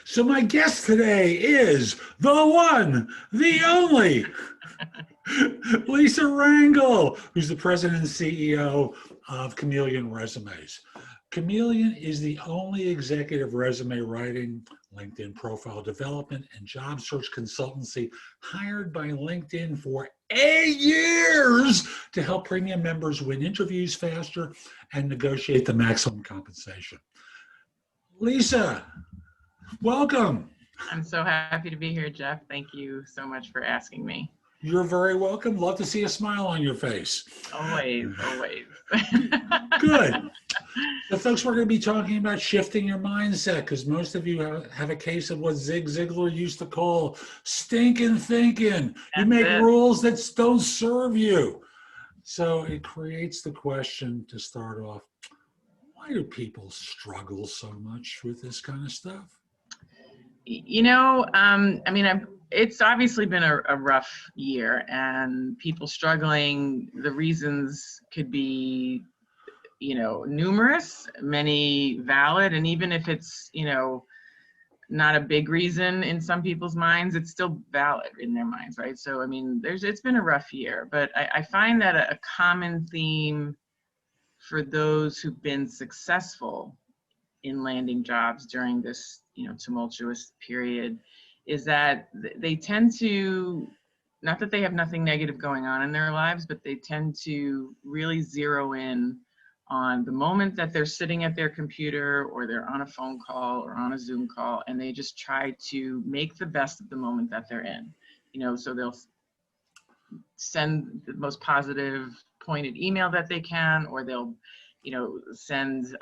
So my guest today is the one, the only, Lisa Rangel, who's the president and CEO of Chameleon Resumes. Chameleon is the only executive resume writing, LinkedIn profile development, and job search consultancy hired by LinkedIn for 8 years to help premium members win interviews faster and negotiate the maximum compensation. Lisa, welcome. I'm so happy to be here, Jeff. Thank you so much for asking me. You're very welcome. Love to see a smile on your face. Always, always. Good. So folks, we're going to be talking about shifting your mindset because most of you have a case of what Zig Ziglar used to call stinkin thinking. You make rules that don't serve you. So it creates the question to start off, why do people struggle so much with this kind of stuff? You know, it's obviously been a rough year and people struggling. The reasons could be, numerous, many valid, and even if it's, not a big reason in some people's minds, it's still valid in their minds, right? So, it's been a rough year, but I find that a common theme for those who've been successful in landing jobs during this, tumultuous period is that they tend to, not that they have nothing negative going on in their lives, but they tend to really zero in on the moment that they're sitting at their computer or they're on a phone call or on a Zoom call, and they just try to make the best of the moment that they're in. So they'll send the most positive pointed email that they can, or they'll, send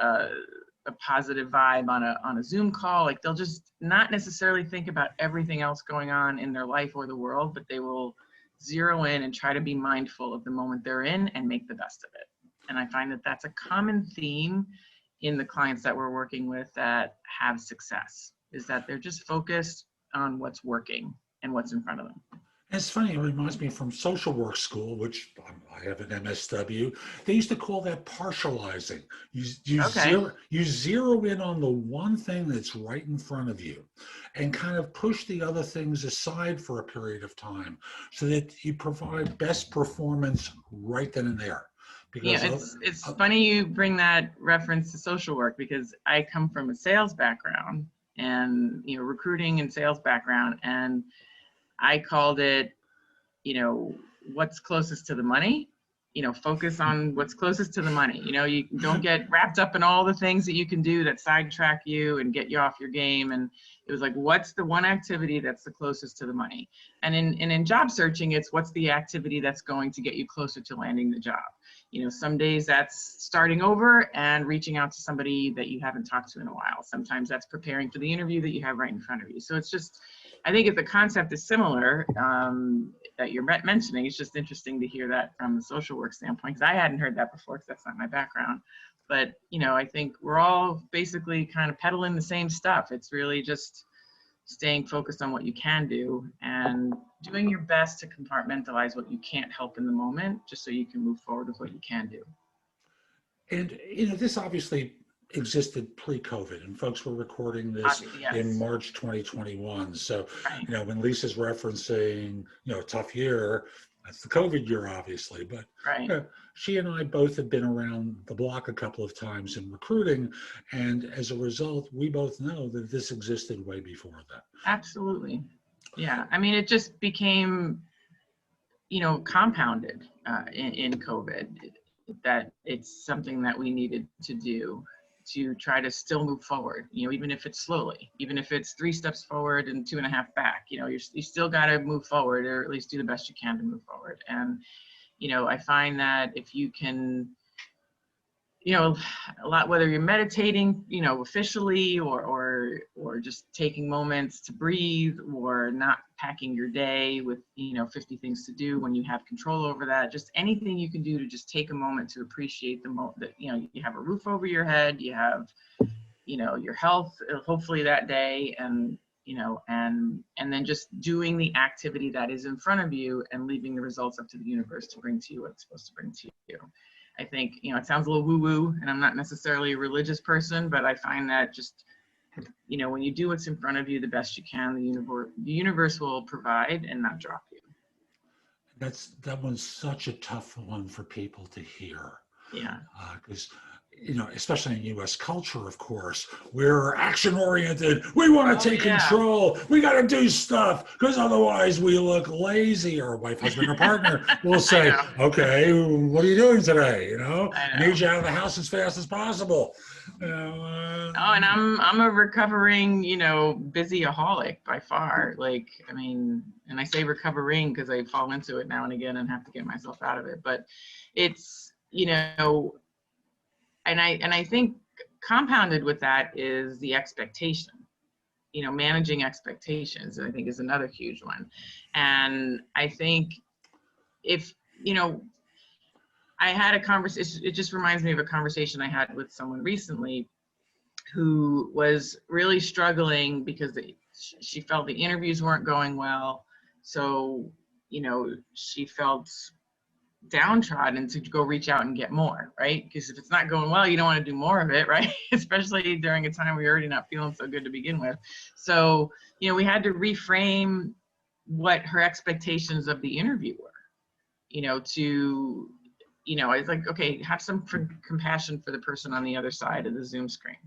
a positive vibe on a Zoom call. Like, they'll just not necessarily think about everything else going on in their life or the world, but they will zero in and try to be mindful of the moment they're in and make the best of it. And I find that that's a common theme in the clients that we're working with that have success, is that they're just focused on what's working and what's in front of them. It's funny, it reminds me from social work school, which I have an MSW. They used to call that partializing. You zero in on the one thing that's right in front of you and kind of push the other things aside for a period of time so that you provide best performance right then and there. Because it's funny you bring that reference to social work, because I come from a sales background and, recruiting and sales background, and I called it, what's closest to the money, focus on what's closest to the money. You don't get wrapped up in all the things that you can do that sidetrack you and get you off your game. And it was like, what's the one activity that's the closest to the money? And in job searching, it's what's the activity that's going to get you closer to landing the job. Some days that's starting over and reaching out to somebody that you haven't talked to in a while. Sometimes that's preparing for the interview that you have right in front of you. So it's just, I think if the concept is similar that you're mentioning, it's just interesting to hear that from the social work standpoint, because I hadn't heard that before because that's not my background. But, I think we're all basically kind of peddling the same stuff. It's really just staying focused on what you can do and doing your best to compartmentalize what you can't help in the moment, just so you can move forward with what you can do. And, this obviously existed pre-COVID, and folks were recording this in March 2021. So, right. When Lisa's referencing, a tough year, that's the COVID year, obviously. But right. She and I both have been around the block a couple of times in recruiting. And as a result, we both know that this existed way before that. Absolutely. Yeah. It just became, compounded in COVID, that it's something that we needed to do to try to still move forward, even if it's slowly, even if it's 3 steps forward and 2.5 back, you still got to move forward, or at least do the best you can to move forward. And, I find that if you can, a lot, whether you're meditating, officially, or just taking moments to breathe, or not packing your day with, 50 things to do when you have control over that, just anything you can do to just take a moment to appreciate the moment that, you have a roof over your head, you have, your health, hopefully that day, and, and then just doing the activity that is in front of you and leaving the results up to the universe to bring to you what it's supposed to bring to you. I think, it sounds a little woo-woo, and I'm not necessarily a religious person, but I find that just you know, when you do what's in front of you the best you can, the universe will provide and not drop you. That one's such a tough one for people to hear. Yeah. Because, you know, especially in U.S. culture, of course, we're action oriented. We want to take control. We got to do stuff because otherwise we look lazy. Our wife, husband, or partner will say, "Okay, what are you doing today? You know, I need you out of the house as fast as possible." And I'm a recovering, you know, busyaholic by far. Like, I mean, and I say recovering because I fall into it now and again and have to get myself out of it. But it's, you know, and I think compounded with that is the expectation. You know, managing expectations, I think, is another huge one. And I think if, you know, I had a conversation, it just reminds me of a conversation I had with someone recently who was really struggling because she felt the interviews weren't going well. So, you know, she felt downtrodden to go reach out and get more, right? Because if it's not going well, you don't want to do more of it, right? Especially during a time where you're already not feeling so good to begin with. So, you know, we had to reframe what her expectations of the interview were, you know, to, you know, it's like, okay, have some compassion for the person on the other side of the Zoom screen.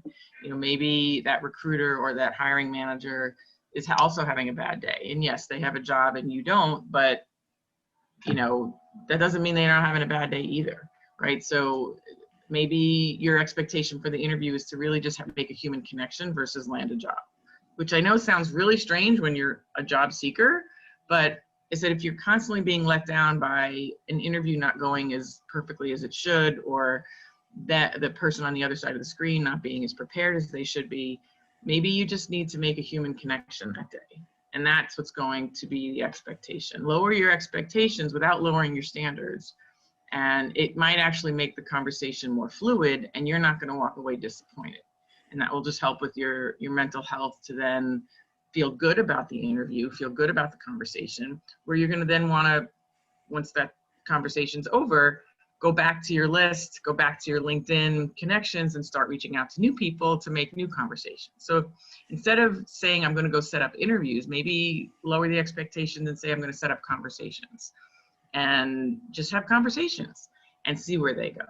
You know, maybe that recruiter or that hiring manager is also having a bad day. And yes, they have a job and you don't, but, you know, that doesn't mean they're not having a bad day either, right? So maybe your expectation for the interview is to really just make a human connection versus land a job, which I know sounds really strange when you're a job seeker, but is that if you're constantly being let down by an interview not going as perfectly as it should, or that the person on the other side of the screen not being as prepared as they should be, maybe you just need to make a human connection that day. And that's what's going to be the expectation. Lower your expectations without lowering your standards. And it might actually make the conversation more fluid and you're not going to walk away disappointed. And that will just help with your mental health to then feel good about the interview, feel good about the conversation, where you're going to then want to, once that conversation's over, go back to your list, go back to your LinkedIn connections and start reaching out to new people to make new conversations. So instead of saying, I'm going to go set up interviews, maybe lower the expectations and say, I'm going to set up conversations and just have conversations and see where they go.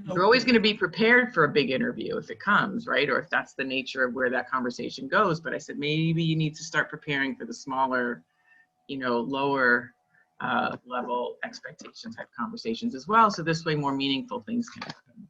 You're always going to be prepared for a big interview if it comes, right? Or if that's the nature of where that conversation goes. But I said, maybe you need to start preparing for the smaller, you know, lower level expectation type conversations as well. So this way more meaningful things can happen.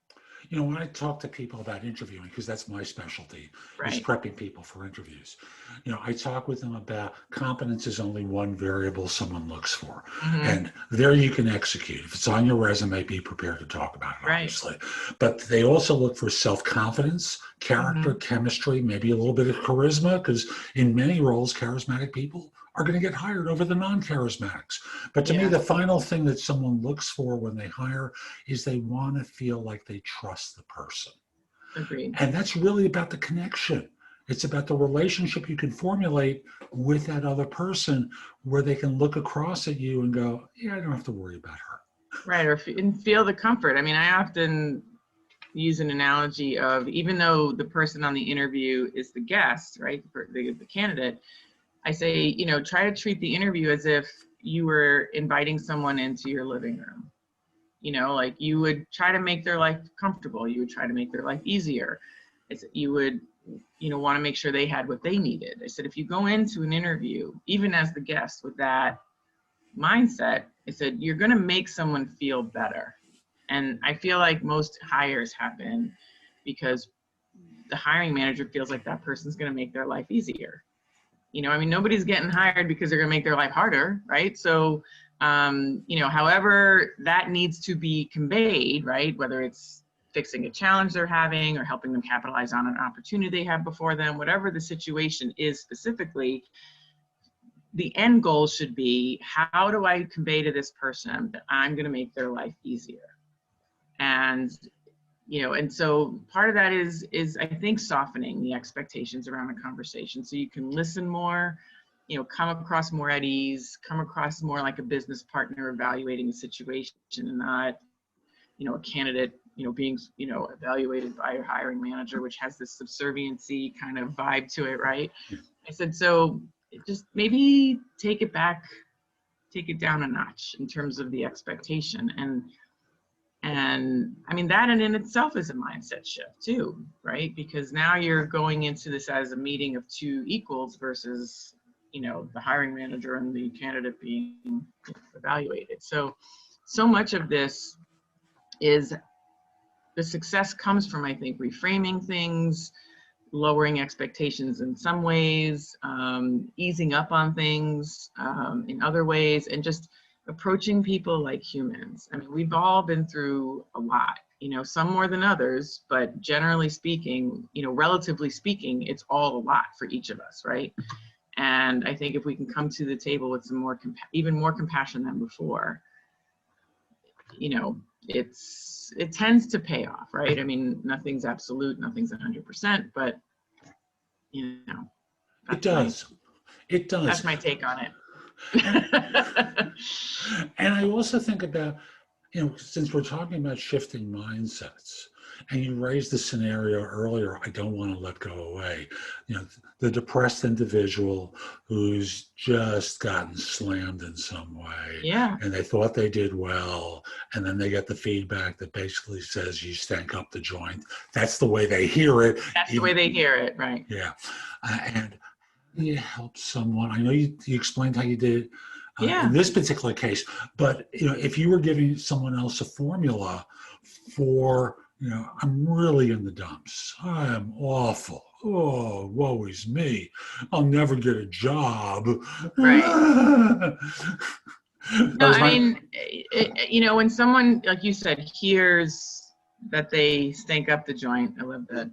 You know, when I talk to people about interviewing, because that's my specialty, is prepping people for interviews. You know, I talk with them about competence is only one variable someone looks for. And there you can execute. If it's on your resume, be prepared to talk about it, obviously. But they also look for self-confidence, character, chemistry, maybe a little bit of charisma, because in many roles, charismatic people are going to get hired over the non-charismatics. But to me, the final thing that someone looks for when they hire is they want to feel like they trust the person. Agreed. And that's really about the connection. It's about the relationship you can formulate with that other person where they can look across at you and go, yeah, I don't have to worry about her. Right, and feel the comfort. I mean, I often use an analogy of, even though the person on the interview is the guest, right, the candidate, I say, you know, try to treat the interview as if you were inviting someone into your living room. You know, like you would try to make their life comfortable. You would try to make their life easier. You would, you know, want to make sure they had what they needed. I said, if you go into an interview, even as the guest with that mindset, I said, you're going to make someone feel better. And I feel like most hires happen because the hiring manager feels like that person's going to make their life easier. You know, I mean, nobody's getting hired because they're going to make their life harder, right? So, you know, however that needs to be conveyed, right? Whether it's fixing a challenge they're having or helping them capitalize on an opportunity they have before them, whatever the situation is specifically, the end goal should be, how do I convey to this person that I'm going to make their life easier? And you know, and so part of that is I think softening the expectations around a conversation so you can listen more, you know, come across more at ease, come across more like a business partner evaluating a situation and not, you know, a candidate being, evaluated by your hiring manager, which has this subserviency kind of vibe to it, right? I said, so just maybe take it down a notch in terms of the expectation. And I mean, that in itself is a mindset shift too, right? Because now you're going into this as a meeting of two equals versus, the hiring manager and the candidate being evaluated. So much of this is the success comes from, I think, reframing things, lowering expectations in some ways, easing up on things in other ways, and just approaching people like humans. I mean, we've all been through a lot, some more than others, but generally speaking, relatively speaking, it's all a lot for each of us, right? And I think if we can come to the table with some more, even more compassion than before, it tends to pay off, right? I mean, nothing's absolute, nothing's 100%, but it does. It does. That's my take on it. And I also think about, since we're talking about shifting mindsets, and you raised the scenario earlier, I don't want to let go away. The depressed individual who's just gotten slammed in some way. Yeah. And they thought they did well. And then they get the feedback that basically says you stank up the joint. That's the way they hear it. That's the way they hear it, right? Yeah. And you help someone. I know you explained how you did in this particular case, but if you were giving someone else a formula for, I'm really in the dumps. I am awful. Oh, woe is me. I'll never get a job. Right. No, I mean, when someone, like you said, hears that they stank up the joint, I love that,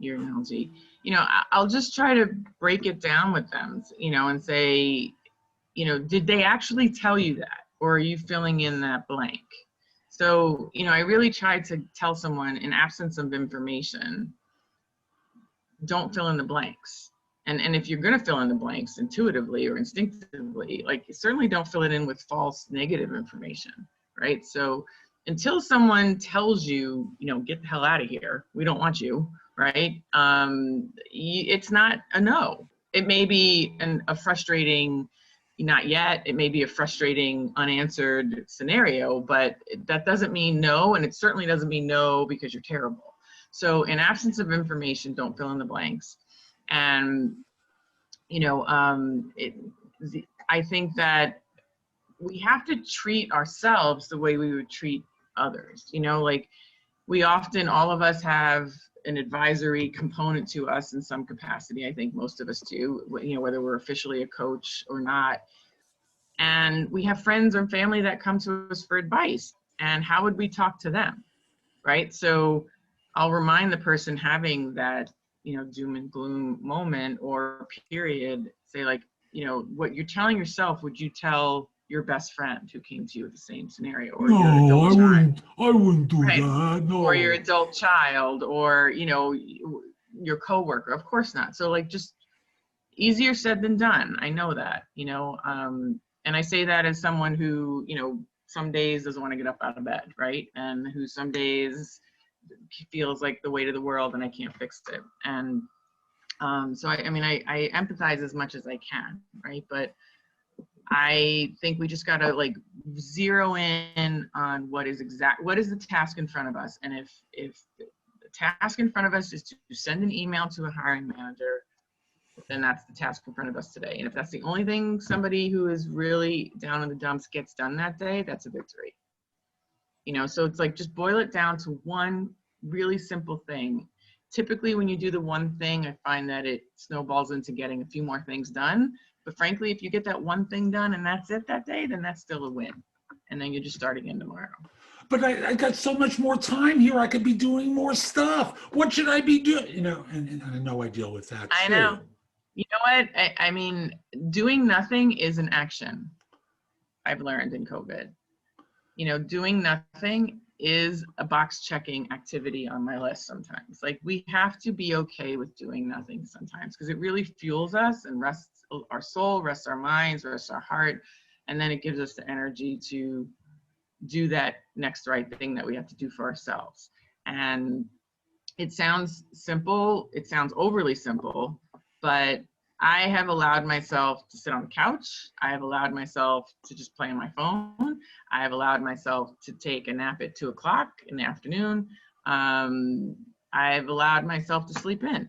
your analogy, I'll just try to break it down with them, and say, did they actually tell you that? Or are you filling in that blank? So, I really try to tell someone, in absence of information, don't fill in the blanks. And if you're going to fill in the blanks intuitively or instinctively, certainly don't fill it in with false negative information, right? So until someone tells you, get the hell out of here, we don't want you, right? It's not a no. It may be a frustrating, not yet, it may be a frustrating unanswered scenario, but that doesn't mean no, and it certainly doesn't mean no because you're terrible. So in absence of information, don't fill in the blanks. And, I think that we have to treat ourselves the way we would treat others. We often, all of us have an advisory component to us in some capacity. I think most of us do, whether we're officially a coach or not. And we have friends or family that come to us for advice. And how would we talk to them, right? So I'll remind the person having that, doom and gloom moment or period, say what you're telling yourself, would you tell your best friend who came to you with the same scenario? Or no, your adult I wouldn't do right? that. No. Or your adult child, or, your coworker. Of course not. So just easier said than done. I know that, and I say that as someone who, some days doesn't want to get up out of bed, right? And who some days feels like the weight of the world and I can't fix it. And so I empathize as much as I can, right? But I think we just gotta zero in on what is the task in front of us. And if the task in front of us is to send an email to a hiring manager, then that's the task in front of us today. And if that's the only thing somebody who is really down in the dumps gets done that day, that's a victory. So it's just boil it down to one really simple thing. Typically, when you do the one thing, I find that it snowballs into getting a few more things done. But frankly, if you get that one thing done and that's it that day, then that's still a win. And then you just start again tomorrow. But I got so much more time here. I could be doing more stuff. What should I be doing? And I know I deal with that too. I know. You know what? I mean, doing nothing is an action. I've learned in COVID. Doing nothing is a box checking activity on my list sometimes. We have to be okay with doing nothing sometimes because it really fuels us and rests our soul, rests our minds, rests our heart. And then it gives us the energy to do that next right thing that we have to do for ourselves. And it sounds simple, it sounds overly simple, but I have allowed myself to sit on the couch. I have allowed myself to just play on my phone. I have allowed myself to take a nap at 2 o'clock in the afternoon. I've allowed myself to sleep in.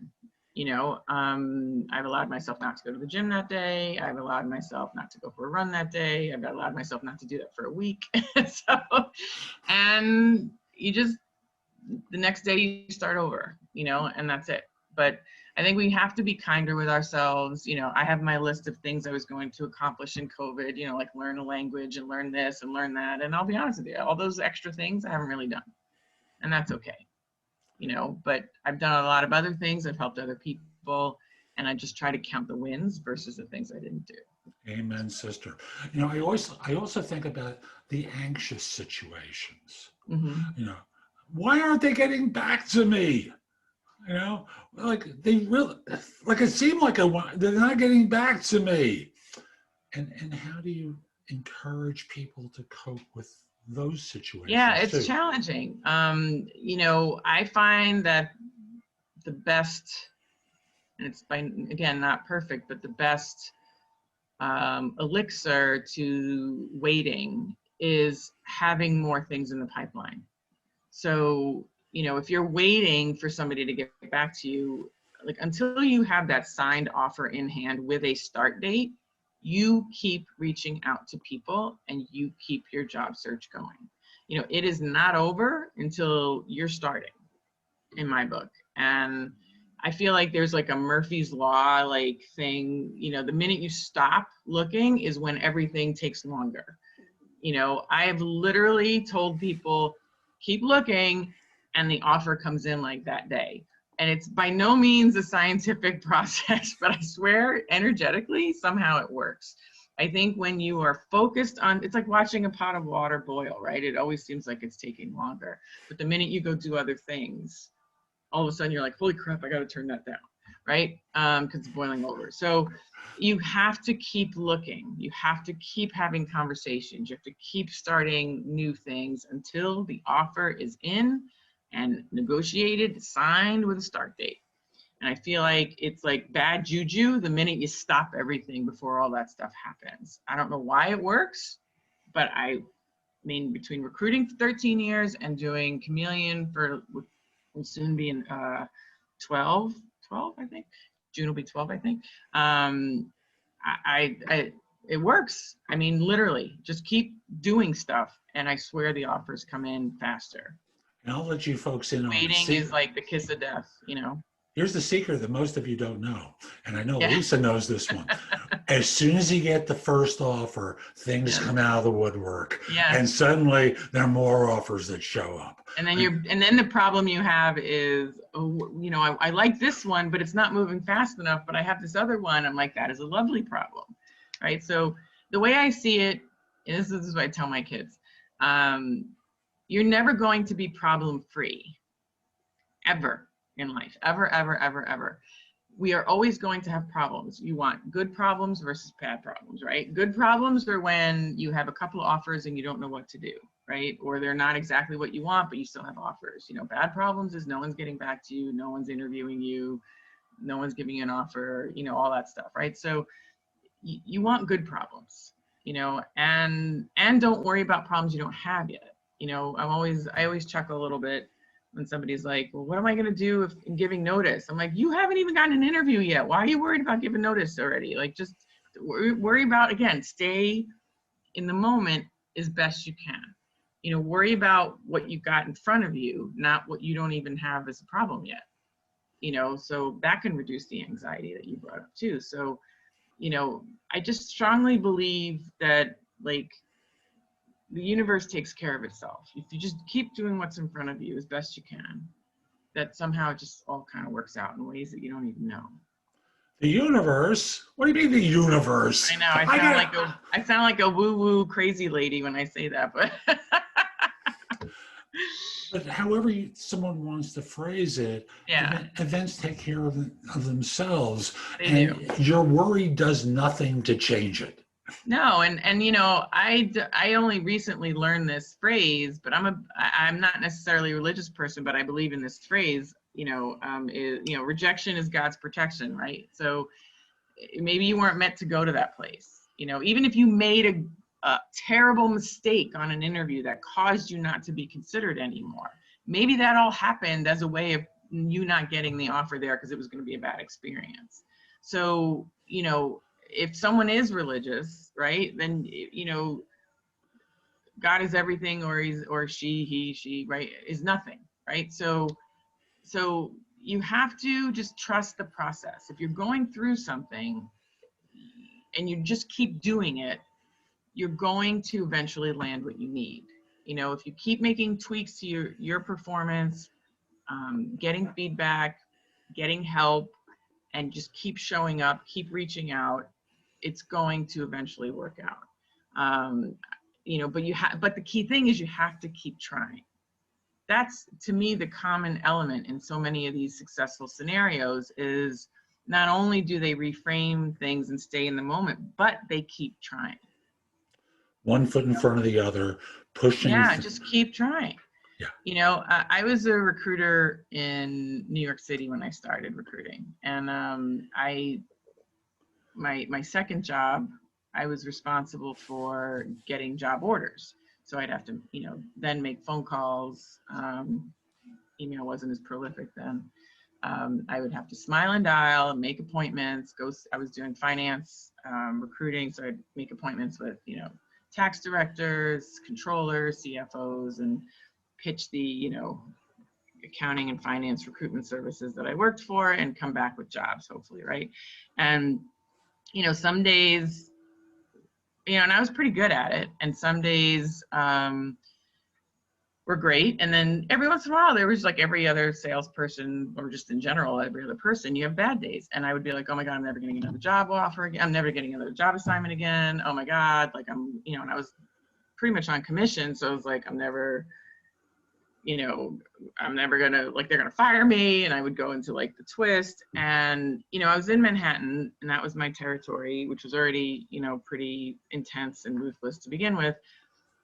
I've allowed myself not to go to the gym that day. I've allowed myself not to go for a run that day. I've allowed myself not to do that for a week. And you just, the next day you start over, and that's it. But I think we have to be kinder with ourselves. I have my list of things I was going to accomplish in COVID, like learn a language and learn this and learn that. And I'll be honest with you, all those extra things I haven't really done. And that's okay. But I've done a lot of other things. I've helped other people, and I just try to count the wins versus the things I didn't do. Amen, sister. I also think about the anxious situations. Mm-hmm. Why aren't they getting back to me? Like they really, like it seemed like they're not getting back to me. And how do you encourage people to cope with those situations? Yeah, it's too? challenging. I find that the best, and it's again not perfect, but the best elixir to waiting is having more things in the pipeline. So, if you're waiting for somebody to get back to you, like until you have that signed offer in hand with a start date, you keep reaching out to people and you keep your job search going. It is not over until you're starting, in my book. And I feel like there's like a Murphy's Law like thing, the minute you stop looking is when everything takes longer. I have literally told people, keep looking, and the offer comes in like that day. And it's by no means a scientific process, but I swear energetically, somehow it works. I think when you are focused on, it's like watching a pot of water boil, right? It always seems like it's taking longer. But the minute you go do other things, all of a sudden you're like, holy crap, I got to turn that down, right? Because it's boiling over. So you have to keep looking. You have to keep having conversations. You have to keep starting new things until the offer is in and negotiated, signed with a start date. And I feel like it's like bad juju the minute you stop everything before all that stuff happens. I don't know why it works, but I mean, between recruiting for 13 years and doing Chameleon for, will soon be in 12, I think. June will be 12, I think. It works. I mean, literally, just keep doing stuff, and I swear the offers come in faster. And I'll let you folks in on Waiting is like the kiss of death, Here's the secret that most of you don't know, and I know Yeah. Lisa knows this one. As soon as you get the first offer, things come out of the woodwork, and suddenly there are more offers that show up. And then the problem you have is, I like this one, but it's not moving fast enough. But I have this other one. I'm like, that is a lovely problem, right? So the way I see it, and this is what I tell my kids, you're never going to be problem free, ever. In life, ever. We are always going to have problems. You want good problems versus bad problems, right? Good problems are when you have a couple of offers and you don't know what to do, right? Or they're not exactly what you want, but you still have offers. Bad problems is no one's getting back to you, no one's interviewing you, no one's giving you an offer, all that stuff, right? So you want good problems, and don't worry about problems you don't have yet. I always chuckle a little bit when somebody's like, well, what am I going to do if in giving notice? I'm like, you haven't even gotten an interview yet. Why are you worried about giving notice already? Like, just worry about, again, stay in the moment as best you can. Worry about what you've got in front of you, not what you don't even have as a problem yet. So that can reduce the anxiety that you brought up too. So, I just strongly believe that, like, the universe takes care of itself. If you just keep doing what's in front of you as best you can, that somehow it just all kind of works out in ways that you don't even know. The universe? What do you mean the universe? I know, I sound like a woo-woo crazy lady when I say that, but. But however someone wants to phrase it, events take care of themselves. They do. Your worry does nothing to change it. No, and you know, I only recently learned this phrase, but I'm not necessarily a religious person, but I believe in this phrase. Rejection is God's protection, right? So maybe you weren't meant to go to that place. You know, even if you made a terrible mistake on an interview that caused you not to be considered anymore, maybe that all happened as a way of you not getting the offer there because it was going to be a bad experience. So, you know, if someone is religious, right, then, you know, God is everything, or he, she, right, is nothing, right? So you have to just trust the process. If you're going through something and you just keep doing it, you're going to eventually land what you need. You know, if you keep making tweaks to your performance, getting feedback, getting help, and just keep showing up, keep reaching out, it's going to eventually work out. You know, but the key thing is you have to keep trying. That's, to me, the common element in so many of these successful scenarios is not only do they reframe things and stay in the moment, but they keep trying. One foot in front of the other, pushing. Yeah, just keep trying. Yeah. You know, I was a recruiter in New York City when I started recruiting, and my second job, I was responsible for getting job orders. So I'd have to, you know, then make phone calls. Email wasn't as prolific then. I would have to smile and dial, make appointments. I was doing finance, recruiting, so I'd make appointments with, you know, tax directors, controllers, CFOs, and pitch the, you know, accounting and finance recruitment services that I worked for and come back with jobs, hopefully, right? And, you know, some days, you know, and I was pretty good at it, and some days were great. And then every once in a while, there was, like every other salesperson, or just in general, every other person, you have bad days. And I would be like, oh my God, I'm never getting another job offer again. I'm never getting another job assignment again. Oh my God, like you know, and I was pretty much on commission. So I was like, I'm never gonna, like, they're gonna fire me. And I would go into like the twist. And, you know, I was in Manhattan, and that was my territory, which was already, you know, pretty intense and ruthless to begin with.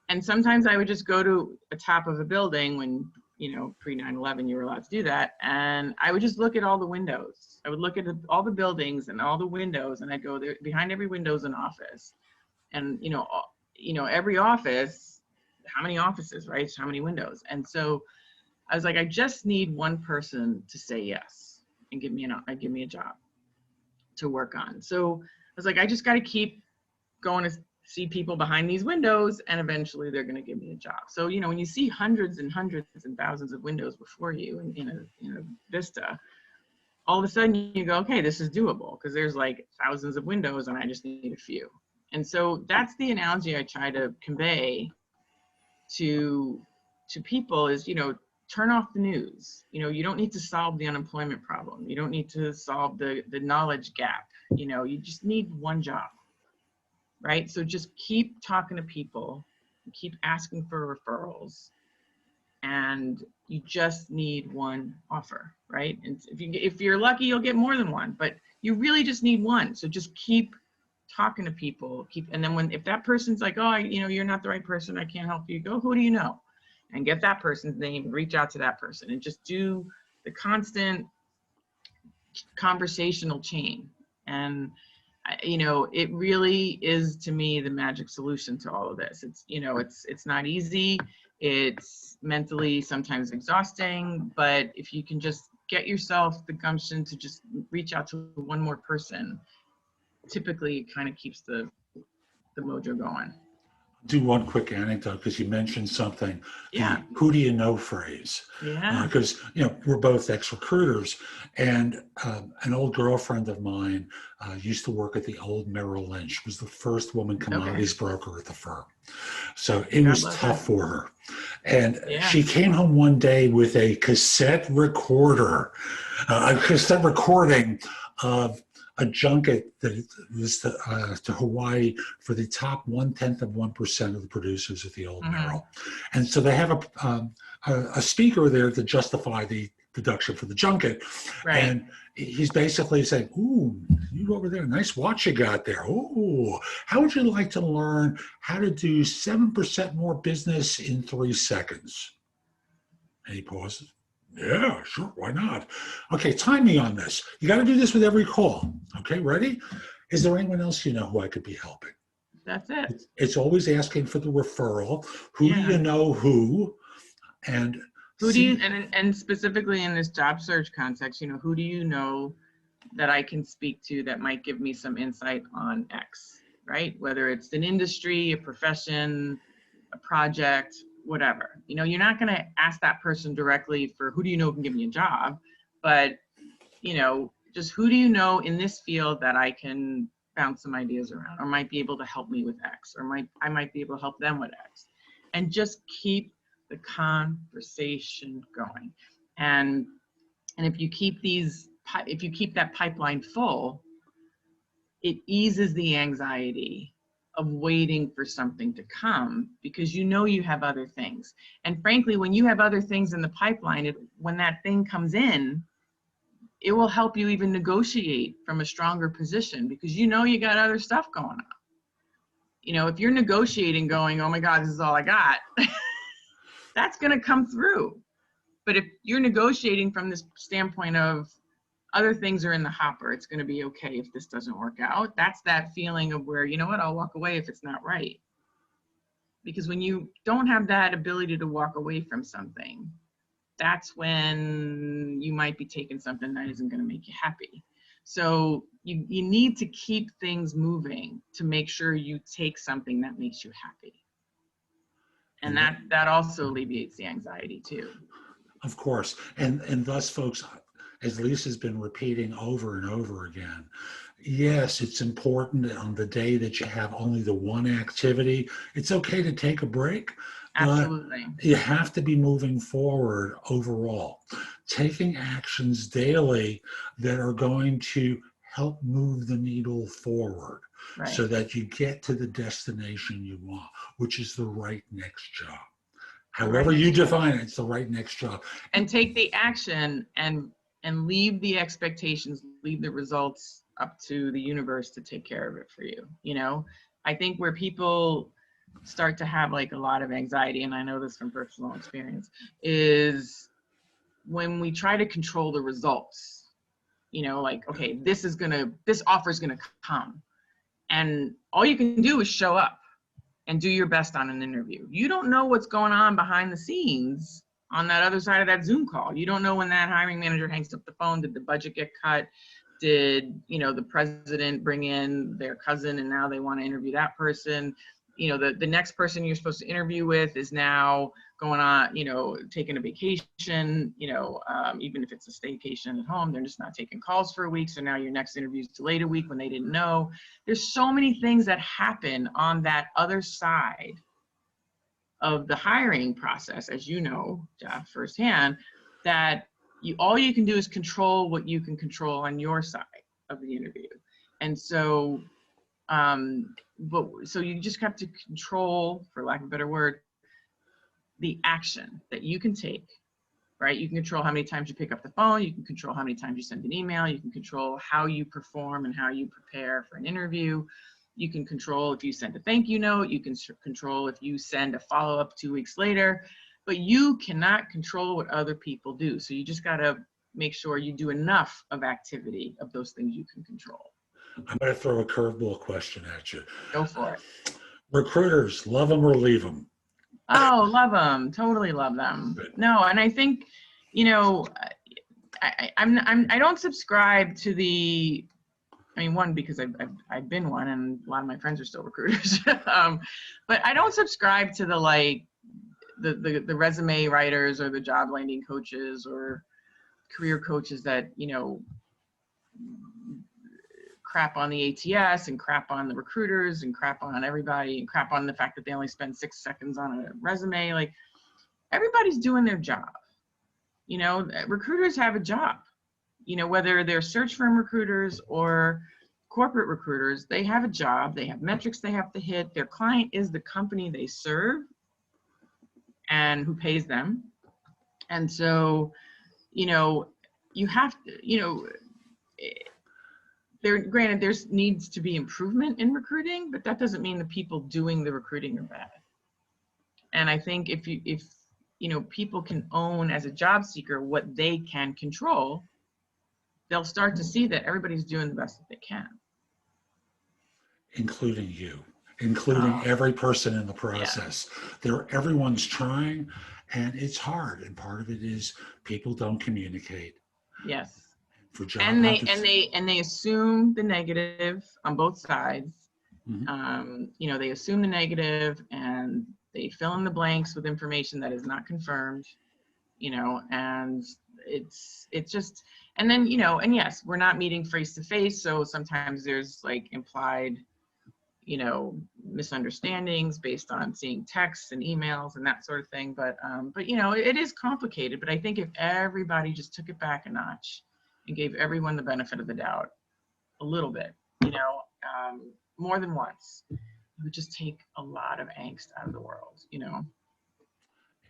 And sometimes I would just go to the top of a building when, you know, pre 9/11, you were allowed to do that. And I would just look at all the windows. I would look at all the buildings and all the windows, and I'd go there. Behind every window is an office. And, you know, every office, how many offices, right? How many windows? And so I was like, I just need one person to say yes and give me a job to work on. So I was like, I just got to keep going to see people behind these windows, and eventually they're going to give me a job. So, you know, when you see hundreds and hundreds and thousands of windows before you in a vista, all of a sudden you go, okay, this is doable, because there's like thousands of windows and I just need a few. And so that's the analogy I try to convey to people is, you know, turn off the news. You know, you don't need to solve the unemployment problem. You don't need to solve the knowledge gap. You know, you just need one job. Right? So just keep talking to people, keep asking for referrals, and you just need one offer, right? And if you're lucky, you'll get more than one, but you really just need one. So just keep talking to people, and then if that person's like, oh, you know, you're not the right person, I can't help you, go, who do you know? And get that person's name, reach out to that person, and just do the constant conversational chain. And you know, it really is, to me, the magic solution to all of this. It's, you know, it's not easy. It's mentally sometimes exhausting, but if you can just get yourself the gumption to just reach out to one more person, typically it kind of keeps the mojo going. Do one quick anecdote, because you mentioned something, Yeah. the who do you know phrase. Yeah. Because, you know, we're both ex-recruiters, and an old girlfriend of mine used to work at the old Merrill Lynch, was the first woman commodities broker at the firm. So it was tough for her. And she came home one day with a cassette recorder, a cassette recording of a junket that was to Hawaii for the top 0.1% of the producers at the old Merrill. And so they have a speaker there to justify the deduction for the junket. Right. And he's basically saying, ooh, you over there, nice watch you got there. Ooh, how would you like to learn how to do 7% more business in 3 seconds? And he pauses. Yeah, sure, why not? Okay, time me on this. You got to do this with every call. Okay, ready? Is there anyone else you know who I could be helping? That's it. It's always asking for the referral. Who do Yeah. you know who? And Who do you, and specifically in this job search context, you know, who do you know that I can speak to that might give me some insight on X, right? Whether it's an industry, a profession, a project, whatever. You know, you're not going to ask that person directly for who do you know can give me a job, but, you know, just who do you know in this field that I can bounce some ideas around, or might be able to help me with X, or I might be able to help them with X, and just keep the conversation going. And if you keep that pipeline full, it eases the anxiety of waiting for something to come, because you know you have other things. And frankly, when you have other things in the pipeline, when that thing comes in, it will help you even negotiate from a stronger position, because you know you got other stuff going on. You know, if you're negotiating going, oh my God, this is all I got, that's going to come through. But if you're negotiating from this standpoint of other things are in the hopper, it's going to be okay if this doesn't work out, that's that feeling of where, you know what, I'll walk away if it's not right. Because when you don't have that ability to walk away from something, that's when you might be taking something that isn't going to make you happy. So you need to keep things moving to make sure you take something that makes you happy. And that also alleviates the anxiety too. of course. And thus, folks, as Lisa's been repeating over and over again, yes, it's important on the day that you have only the one activity, it's okay to take a break. Absolutely. You have to be moving forward overall, taking actions daily that are going to help move the needle forward, Right. so that you get to the destination you want, which is the right next job. However you define it, it's the right next job. And take the action and leave the expectations, leave the results up to the universe to take care of it for you. You know, I think where people start to have like a lot of anxiety, and I know this from personal experience, is when we try to control the results. You know, like, okay, this offer is gonna come, and all you can do is show up and do your best on an interview. You don't know what's going on behind the scenes on that other side of that Zoom call. You don't know when that hiring manager hangs up the phone. Did the budget get cut? Did, you know, the president bring in their cousin and now they want to interview that person? You know, the next person you're supposed to interview with is now going on, you know, taking a vacation, you know, even if it's a staycation at home, they're just not taking calls for a week. So now your next interview is delayed a week when they didn't know. There's so many things that happen on that other side of the hiring process, as you know, Jeff, firsthand, that all you can do is control what you can control on your side of the interview. And so, so you just have to control, for lack of a better word, the action that you can take, right? You can control how many times you pick up the phone, you can control how many times you send an email, you can control how you perform and how you prepare for an interview. You can control if you send a thank you note, you can control if you send a follow-up 2 weeks later, but you cannot control what other people do. So you just gotta make sure you do enough of activity of those things you can control. I'm going to throw a curveball question at you. Go for it. Recruiters, love them or leave them? Oh, love them. Totally love them. Good. No, and I think, you know, I don't subscribe to the, I mean, one, because I've been one and a lot of my friends are still recruiters. But I don't subscribe to the, like, the resume writers or the job landing coaches or career coaches that, you know, crap on the ATS and crap on the recruiters and crap on everybody and crap on the fact that they only spend 6 seconds on a resume. Like, everybody's doing their job. You know, recruiters have a job. You know, whether they're search firm recruiters or corporate recruiters, they have a job. They have metrics they have to hit. Their client is the company they serve and who pays them. And so, you know, you have to, you know, granted, there's needs to be improvement in recruiting, but that doesn't mean the people doing the recruiting are bad. And I think if you know, people can own as a job seeker what they can control, they'll start to see that everybody's doing the best that they can. Including you, including every person in the process. Yeah. Everyone's trying, and it's hard. And part of it is people don't communicate. Yes. For job And they assume the negative on both sides. Mm-hmm. You know, they assume the negative and they fill in the blanks with information that is not confirmed. You know, and it's just, and then, you know, and yes, we're not meeting face to face, so sometimes there's like implied, you know, misunderstandings based on seeing texts and emails and that sort of thing. But you know, it is complicated. But I think if everybody just took it back a notch and gave everyone the benefit of the doubt a little bit, you know, more than once, it would just take a lot of angst out of the world, you know.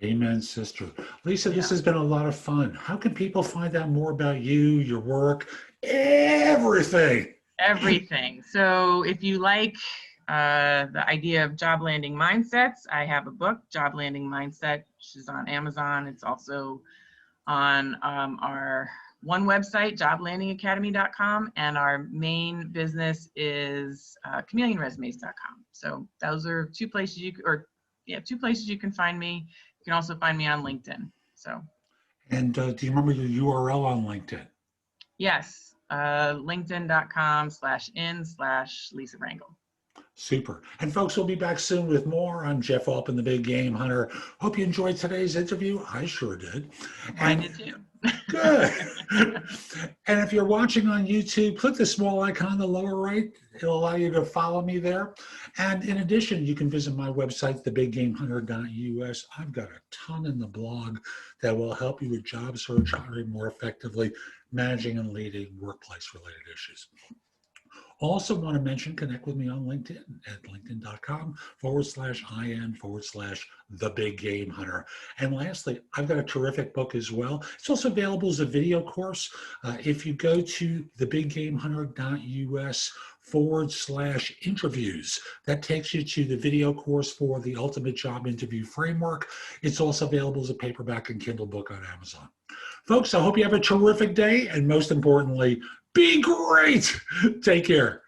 Amen, sister. Lisa, this has been a lot of fun. How can people find out more about you, your work, everything? Everything. So if you like the idea of job landing mindsets, I have a book, Job Landing Mindset, which is on Amazon. It's also on our one website, joblandingacademy.com, and our main business is chameleonresumes.com. So those are two places two places you can find me. You can also find me on LinkedIn. So. And do you remember your URL on LinkedIn? Yes, linkedin.com/in/Lisa Rangel. Super. And folks, we'll be back soon with more. I'm Jeff Altman, the Big Game Hunter. Hope you enjoyed today's interview. I sure did. I did too. Good. And if you're watching on YouTube, click the small icon in the lower right. It'll allow you to follow me there. And in addition, you can visit my website, thebiggamehunter.us. I've got a ton in the blog that will help you with job search, hiring more effectively, managing and leading workplace-related issues. Also want to mention, connect with me on LinkedIn at linkedin.com/IN/the-big-game-hunter. And lastly, I've got a terrific book as well. It's also available as a video course. If you go to thebiggamehunter.us/interviews, that takes you to the video course for the ultimate job interview framework. It's also available as a paperback and Kindle book on Amazon. Folks, I hope you have a terrific day, and most importantly, be great. Take care.